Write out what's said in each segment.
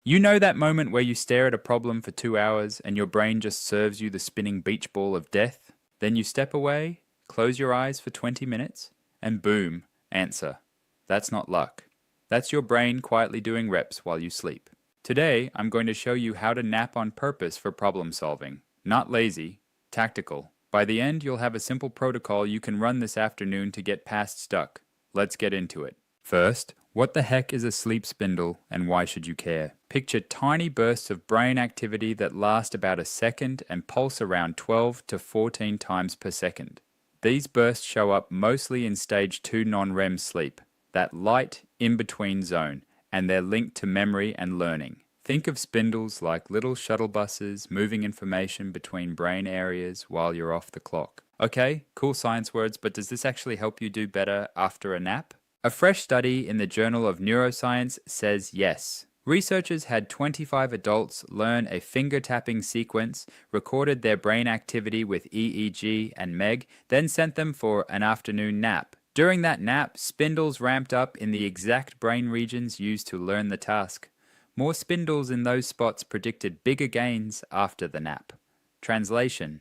You know that moment where you stare at a problem for 2 hours and your brain just serves you the spinning beach ball of death? Then you step away, close your eyes for 20 minutes, and boom, answer. That's not luck. That's your brain quietly doing reps while you sleep. Today, I'm going to show you how to nap on purpose for problem solving. Not lazy, tactical. By the end, you'll have a simple protocol you can run this afternoon to get past stuck. Let's get into it. First, what the heck is a sleep spindle and why should you care? Picture tiny bursts of brain activity that last about a second and pulse around 12 to 14 times per second. These bursts show up mostly in stage 2 non-REM sleep, that light in-between zone, and they're linked to memory and learning. Think of spindles like little shuttle buses moving information between brain areas while you're off the clock. Okay, cool science words, but does this actually help you do better after a nap? A fresh study in the Journal of Neuroscience says yes. Researchers had 25 adults learn a finger-tapping sequence, recorded their brain activity with EEG and MEG, then sent them for an afternoon nap. During that nap, spindles ramped up in the exact brain regions used to learn the task. More spindles in those spots predicted bigger gains after the nap. Translation: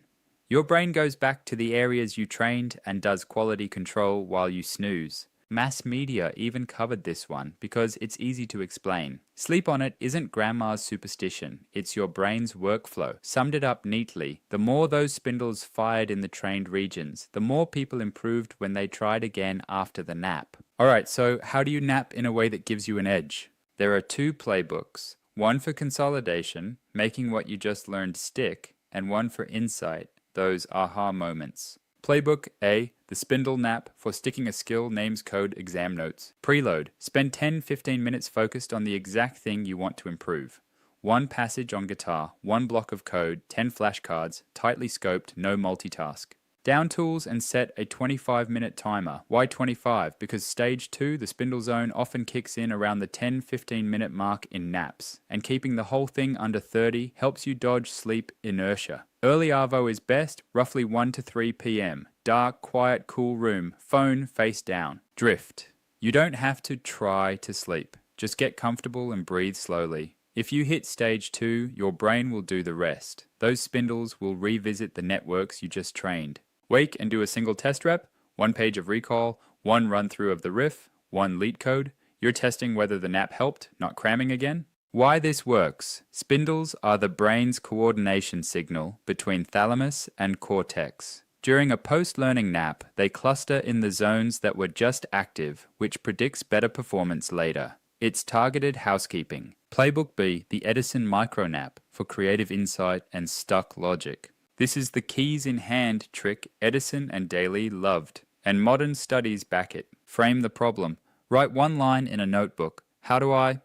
your brain goes back to the areas you trained and does quality control while you snooze. Mass media even covered this one because it's easy to explain. Sleep on it isn't grandma's superstition, it's your brain's workflow. Summed it up neatly, the more those spindles fired in the trained regions, the more people improved when they tried again after the nap. Alright, so how do you nap in a way that gives you an edge? There are 2 playbooks, one for consolidation, making what you just learned stick, and one for insight, those aha moments. Playbook A, the Spindle Nap, for sticking a skill, names, code, exam notes. Preload, spend 10-15 minutes focused on the exact thing you want to improve. 1 passage on guitar, 1 block of code, 10 flashcards, tightly scoped, no multitask. Down tools and set a 25-minute timer. Why 25? Because stage 2, the spindle zone, often kicks in around the 10-15 minute mark in naps, and keeping the whole thing under 30 helps you dodge sleep inertia. Early arvo is best, roughly 1 to 3 p.m. Dark, quiet, cool room, phone face down. Drift. You don't have to try to sleep. Just get comfortable and breathe slowly. If you hit stage 2, your brain will do the rest. Those spindles will revisit the networks you just trained. Wake and do a single test rep, 1 page of recall, 1 run through of the riff, 1 lead code. You're testing whether the nap helped, not cramming again. Why this works. Spindles are the brain's coordination signal between thalamus and cortex. During a post-learning nap, they cluster in the zones that were just active, which predicts better performance later. It's targeted housekeeping. Playbook B, the Edison Micronap, for creative insight and stuck logic. This is the keys in hand trick Edison and Daly loved, and modern studies back it. Frame the problem. Write 1 line in a notebook. How do I?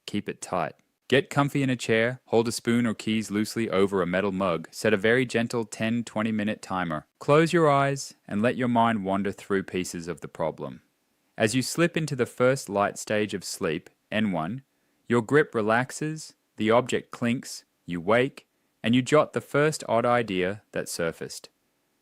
Keep it tight. Get comfy in a chair, hold a spoon or keys loosely over a metal mug, set a very gentle 10-20 minute timer. Close your eyes and let your mind wander through pieces of the problem. As you slip into the first light stage of sleep, N1, your grip relaxes, the object clinks, you wake, and you jot the first odd idea that surfaced.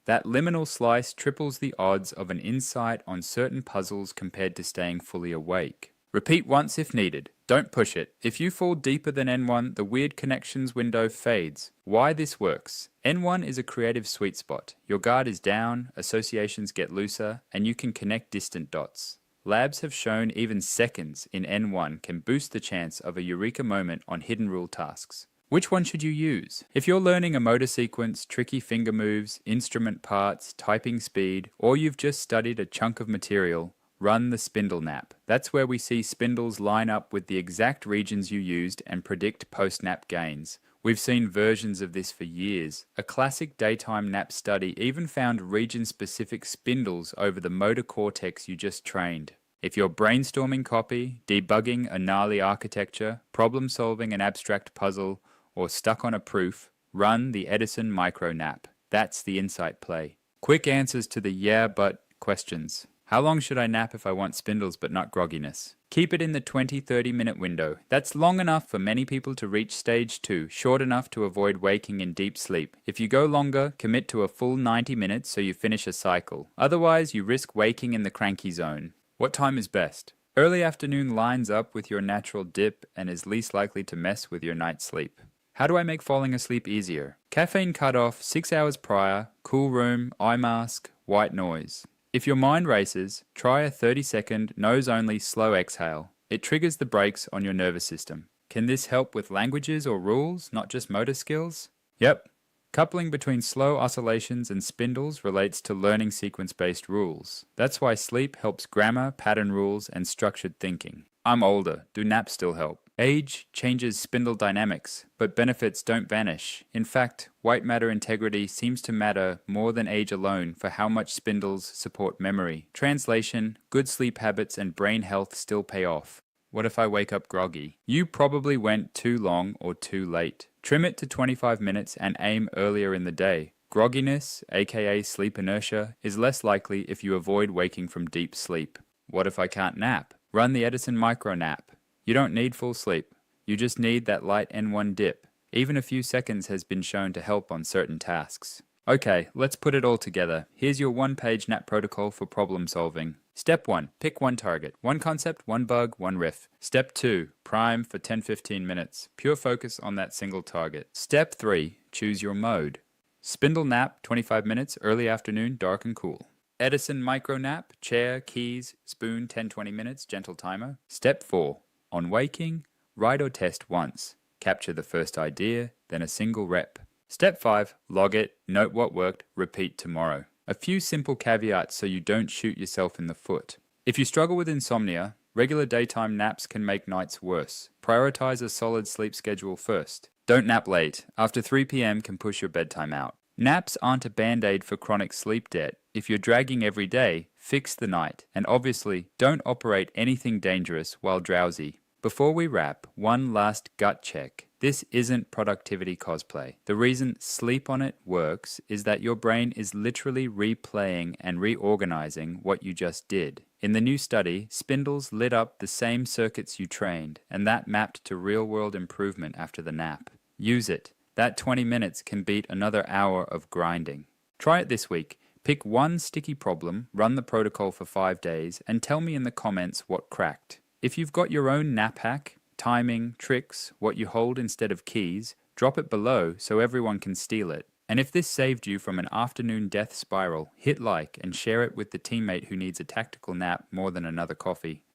That liminal slice triples the odds of an insight on certain puzzles compared to staying fully awake. Repeat once if needed. Don't push it. If you fall deeper than N1, the weird connections window fades. Why this works? N1 is a creative sweet spot. Your guard is down, associations get looser, and you can connect distant dots. Labs have shown even seconds in N1 can boost the chance of a eureka moment on hidden rule tasks. Which one should you use? If you're learning a motor sequence, tricky finger moves, instrument parts, typing speed, or you've just studied a chunk of material, run the Spindle Nap. That's where we see spindles line up with the exact regions you used and predict post-nap gains. We've seen versions of this for years. A classic daytime nap study even found region-specific spindles over the motor cortex you just trained. If you're brainstorming copy, debugging a gnarly architecture, problem-solving an abstract puzzle, or stuck on a proof, run the Edison Micronap. That's the insight play. Quick answers to the yeah but questions. How long should I nap if I want spindles but not grogginess? Keep it in the 20-30 minute window. That's long enough for many people to reach stage 2, short enough to avoid waking in deep sleep. If you go longer, commit to a full 90 minutes so you finish a cycle. Otherwise, you risk waking in the cranky zone. What time is best? Early afternoon lines up with your natural dip and is least likely to mess with your night's sleep. How do I make falling asleep easier? Caffeine cutoff 6 hours prior, cool room, eye mask, white noise. If your mind races, try a 30-second nose-only slow exhale. It triggers the brakes on your nervous system. Can this help with languages or rules, not just motor skills? Yep. Coupling between slow oscillations and spindles relates to learning sequence-based rules. That's why sleep helps grammar, pattern rules, and structured thinking. I'm older. Do naps still help? Age changes spindle dynamics, but benefits don't vanish. In fact, white matter integrity seems to matter more than age alone for how much spindles support memory. Translation, good sleep habits and brain health still pay off. What if I wake up groggy? You probably went too long or too late. Trim it to 25 minutes and aim earlier in the day. Grogginess, aka sleep inertia, is less likely if you avoid waking from deep sleep. What if I can't nap? Run the Edison Micronap. You don't need full sleep. You just need that light N1 dip. Even a few seconds has been shown to help on certain tasks. Okay, let's put it all together. Here's your one-page nap protocol for problem solving. Step 1. Pick one target. One concept, one bug, one riff. Step 2. Prime for 10-15 minutes. Pure focus on that single target. Step 3. Choose your mode. Spindle Nap, 25 minutes, early afternoon, dark and cool. Edison Micronap, chair, keys, spoon, 10-20 minutes, gentle timer. Step 4. On waking, write or test once. Capture the first idea, then a single rep. Step 5. Log it, note what worked, repeat tomorrow. A few simple caveats so you don't shoot yourself in the foot. If you struggle with insomnia, regular daytime naps can make nights worse. Prioritize a solid sleep schedule first. Don't nap late. After 3 p.m. can push your bedtime out. Naps aren't a band-aid for chronic sleep debt. If you're dragging every day, fix the night. And obviously, don't operate anything dangerous while drowsy. Before we wrap, one last gut check. This isn't productivity cosplay. The reason Sleep On It works is that your brain is literally replaying and reorganizing what you just did. In the new study, spindles lit up the same circuits you trained, and that mapped to real-world improvement after the nap. Use it. That 20 minutes can beat another hour of grinding. Try it this week. Pick one sticky problem, run the protocol for 5 days, and tell me in the comments what cracked. If you've got your own nap hack, timing, tricks, what you hold instead of keys, drop it below so everyone can steal it. And if this saved you from an afternoon death spiral, hit like and share it with the teammate who needs a tactical nap more than another coffee.